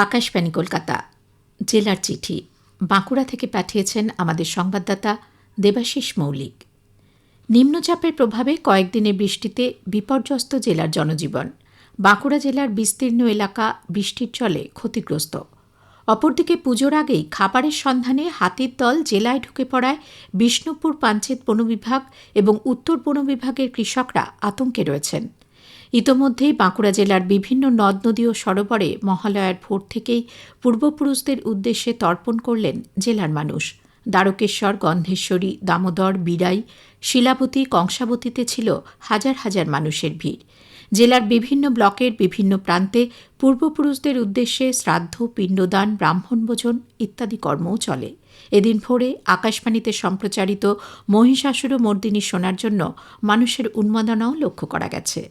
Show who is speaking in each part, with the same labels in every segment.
Speaker 1: আকাশবাণী কলকাতা জেলার চিঠি বাঁকুড়া থেকে পাঠিয়েছেন আমাদের সংবাদদাতা দেবাশিস মৌলিক। নিম্নচাপের প্রভাবে কয়েকদিনের বৃষ্টিতে বিপর্যস্ত জেলার জনজীবন। বাঁকুড়া জেলার বিস্তীর্ণ এলাকা বৃষ্টির জলে ক্ষতিগ্রস্ত। অপরদিকে পুজোর আগেই খাবারের সন্ধানে হাতির দল জেলায় ঢুকে পড়ায় বিষ্ণুপুর পাঞ্চেত বনবিভাগ এবং উত্তর বনবিভাগের কৃষকরা আতঙ্কে রয়েছেন। ইতোমধ্যেই বাঁকুড়া জেলার বিভিন্ন নদ নদী ও সরোবরে মহালয়ার ভোর থেকেই পূর্বপুরুষদের উদ্দেশ্যে তর্পণ করলেন জেলার মানুষ। দ্বারকেশ্বর, গন্ধেশ্বরী, দামোদর, বিরাই, শিলাবতী, কংসাবতীতে ছিল হাজার হাজার মানুষের ভিড়। জেলার বিভিন্ন ব্লকের বিভিন্ন প্রান্তে পূর্বপুরুষদের উদ্দেশ্যে শ্রাদ্ধ, পিণ্ডদান, ব্রাহ্মণভোজন ইত্যাদি কর্মও চলে। এদিন ভোরে আকাশবাণীতে সম্প্রচারিত মহিষাসুরমর্দিনী শোনার জন্য মানুষের উন্মাদনাও লক্ষ্য করা গেছে।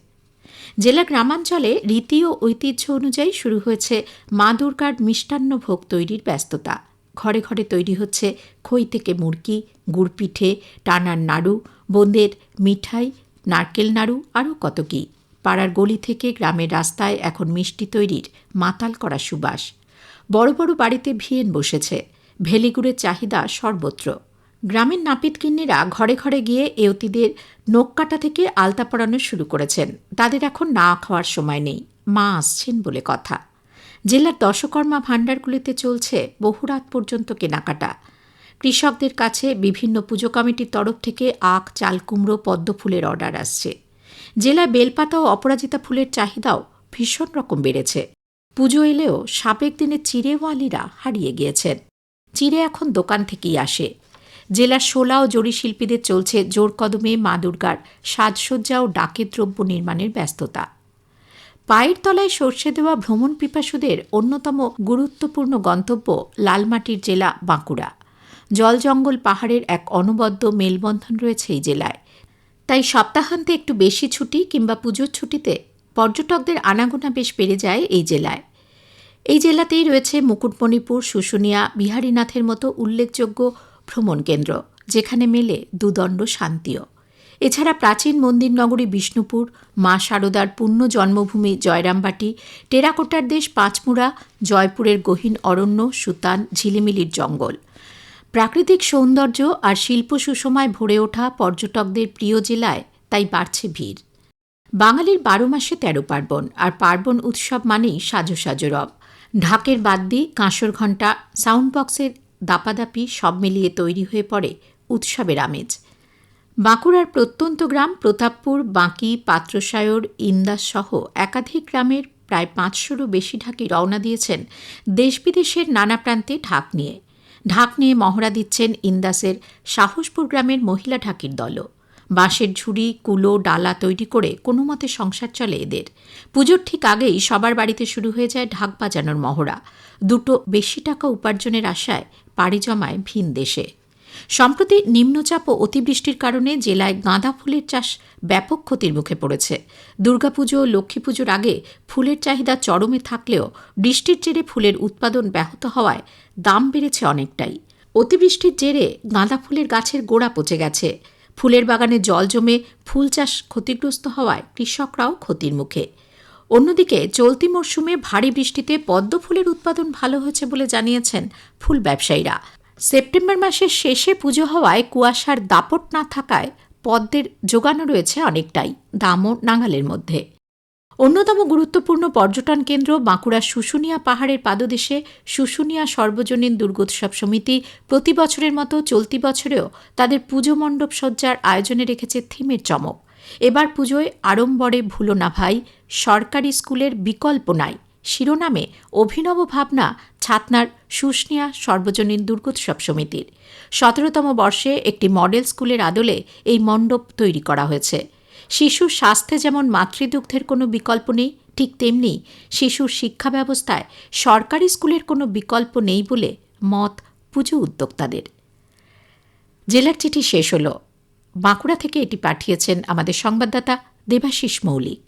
Speaker 1: জেলা গ্রামাঞ্চলে রীতি ও ঐতিহ্য অনুযায়ী শুরু হয়েছে মা দুর্গার মিষ্টান্ন ভোগ তৈরির ব্যস্ততা। ঘরে ঘরে তৈরি হচ্ছে খই থেকে মুড়কি, গুড় পিঠে, টানার নাড়ু, বোঁদের মিঠাই, নারকেল নাড়ু আরও কত কী। পাড়ার গলি থেকে গ্রামের রাস্তায় এখন মিষ্টি তৈরির মাতাল করা সুবাস। বড় বড় বাড়িতে ভিয়েন বসেছে। ভেলিগুড়ের চাহিদা সর্বত্র। গ্রামের নাপিতকিন্নিরা ঘরে ঘরে গিয়ে এওতিদের নখ কাটা থেকে আলতা পরানো শুরু করেছেন। তাদের এখন না খাওয়ার সময় নেই, মা আসছেন বলে কথা। জেলার দশকর্মা ভাণ্ডারগুলিতে চলছে বহু রাত পর্যন্ত কেনাকাটা। কৃষকদের কাছে বিভিন্ন পুজো কমিটির তরফ থেকে আখ, চাল কুমড়ো, পদ্ম ফুলের অর্ডার আসছে। জেলায় বেলপাতা ও অপরাজিতা ফুলের চাহিদাও ভীষণ রকম বেড়েছে। পুজো এলেও সাবেক দিনের চিড়েওয়ালিরা হারিয়ে গিয়েছেন। চিড়ে এখন দোকান থেকেই আসে। জেলার শোলা ও জরি শিল্পীদের চলছে জোর কদমে মা দুর্গার সাজসজ্জা ও ডাকের দ্রব্য নির্মাণের ব্যস্ততা। পায়ের তলায় সর্ষে দেওয়া ভ্রমণ পিপাসুদের অন্যতম গুরুত্বপূর্ণ গন্তব্য লালমাটির জেলা বাঁকুড়া। জল জঙ্গল পাহাড়ের এক অনবদ্য মেলবন্ধন রয়েছে এই জেলায়। তাই সপ্তাহান্তে একটু বেশি ছুটি কিংবা পুজোর ছুটিতে পর্যটকদের আনাগোনা বেশ বেড়ে যায় এই জেলায়। এই জেলাতেই রয়েছে মুকুটমণিপুর, শুশুনিয়া, বিহারীনাথের মতো উল্লেখযোগ্য ভ্রমণ কেন্দ্র, যেখানে মেলে দুদণ্ড শান্তিও। এছাড়া প্রাচীন মন্দির নগরী বিষ্ণুপুর, মা শারদার পুণ্য জন্মভূমি জয়রামবাটি, টেরাকোটার দেশ পাঁচমুড়া, জয়পুরের গহীন অরণ্য, সুতান, ঝিলিমিলির জঙ্গল। প্রাকৃতিক সৌন্দর্য আর শিল্প সুষমায় ভরে ওঠা পর্যটকদের প্রিয় জেলায় তাই বাড়ছে ভিড়। বাঙালির 12 মাসে 13 পার্বণ, আর পার্বণ উৎসব মানেই সাজো সাজো রব। ঢাকের বাদ্যি, কাঁসর ঘণ্টা, সাউন্ড বক্সের দাপাদাপি সব মিলিয়ে তৈরি হয়ে পড়ে উৎসবের আমেজ। বাঁকুড়ার প্রত্যন্ত গ্রাম প্রতাপপুর, বাঁকি, পাত্রসায়র, ইন্দাস সহ একাধিক গ্রামের প্রায় 500রও বেশি ঢাকি রওনা দিয়েছেন দেশ বিদেশের নানা প্রান্তে ঢাক নিয়ে। ঢাক নিয়ে মহড়া দিচ্ছেন ইন্দাসের সাহসপুর গ্রামের মহিলা ঢাকির দলও। বাঁশের ঝুড়ি, কুলো, ডালা তৈরি করে কোনো মতে সংসার চলে এদের। পুজোর ঠিক আগেই সবার বাড়িতে শুরু হয়ে যায় ঢাক বাজানোর মহড়া। দুটো বেশি টাকা উপার্জনের আশায় পাড়ি জমায় ভিন দেশে। সম্প্রতি নিম্নচাপ ও অতিবৃষ্টির কারণে জেলায় গাঁদা ফুলের চাষ ব্যাপক ক্ষতির মুখে পড়েছে। দুর্গাপুজো ও লক্ষ্মী পুজোর আগে ফুলের চাহিদা চরমে থাকলেও বৃষ্টির জেরে ফুলের উৎপাদন ব্যাহত হওয়ায় দাম বেড়েছে অনেকটাই। অতিবৃষ্টির জেরে গাঁদা ফুলের গাছের গোড়া পচে গেছে। ফুলের বাগানে জল জমে ফুল চাষ ক্ষতিগ্রস্ত হওয়ায় কৃষকরাও ক্ষতির মুখে। অন্যদিকে চলতি মরশুমে ভারী বৃষ্টিতে পদ্ম ফুলের উৎপাদন ভালো হয়েছে বলে জানিয়েছেন ফুল ব্যবসায়ীরা। সেপ্টেম্বর মাসের শেষে পুজো হওয়ায় কুয়াশার দাপট না থাকায় পদ্মের যোগানও রয়েছে অনেকটাই, দামও নাগালের মধ্যে। অন্যতম গুরুত্বপূর্ণ পর্যটন কেন্দ্র বাঁকুড়ার শুশুনিয়া পাহাড়ের পাদদেশে শুশুনিয়া সর্বজনীন দুর্গোৎসব সমিতি প্রতি বছরের মতো চলতি বছরেও তাদের পুজো মণ্ডপ সজ্জার আয়োজনে রেখেছে থিমের চমক। এবার পুজোয় আড়ম্বরে ভুলো না ভাই, সরকারি স্কুলের বিকল্প নাই শিরোনামে অভিনব ভাবনা ছাতনার শুশুনিয়া সর্বজনীন দুর্গোৎসব সমিতির। 17তম বর্ষে একটি মডেল স্কুলের আদলে এই মণ্ডপ তৈরি করা হয়েছে। শিশুর স্বাস্থ্যে যেমন মাতৃদুগ্ধের কোনো বিকল্প নেই, ঠিক তেমনি শিশুর শিক্ষা ব্যবস্থায় সরকারি স্কুলের কোনো বিকল্প নেই বলে মত পুজো উদ্যোক্তাদের। জেলার চিঠি শেষ হল। বাঁকুড়া থেকে এটি পাঠিয়েছেন আমাদের সংবাদদাতা দেবাশিস মৌলিক।